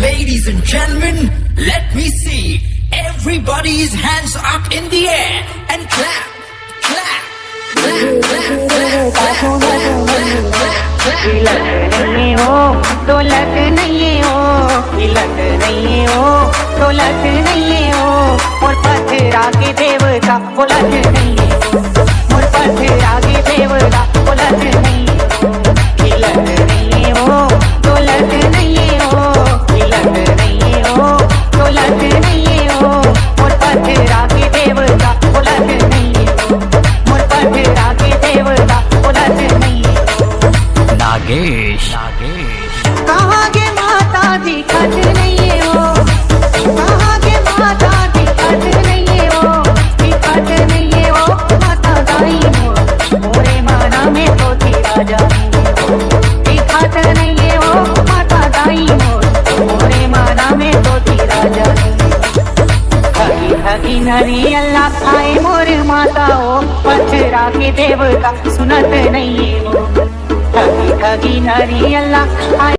Ladies and gentlemen, let me see everybody's hands up in the air and clap, clap, clap, clap, clap, clap, clap, clap, clap, clap. तिलक नहीं हो दौलत नहीं हो, तिलक नहीं हो दौलत नहीं हो, मोर पथरा के देवता बोलत नहीं हो, मोर पथरा के देवता बोलत नहीं हो, तिलक नहीं हो दौलत नहीं हो, तिलक नहीं हो दौलत नहीं हो, मोर पथरा के देवता बोलत नहीं हो, मोर पथरा के देवता बोलत नहीं हो। नागेश कहाँ के माता दिखत नहीं हो, कहाँ के माता दिखत नहीं हो, दिखत नहीं हो माता दाई हो, मोरे माना में तो तेरा जानी हो, दिखत नहीं हो माता दाई हो, मोरे माना में तो तेरा जानी हो। ठगी ठगी नरी अल्लाह खाए मोर माता हो, पथरा के देवता सुनत नहीं हो, ठगी ठगी नरी अल्लाह खाए।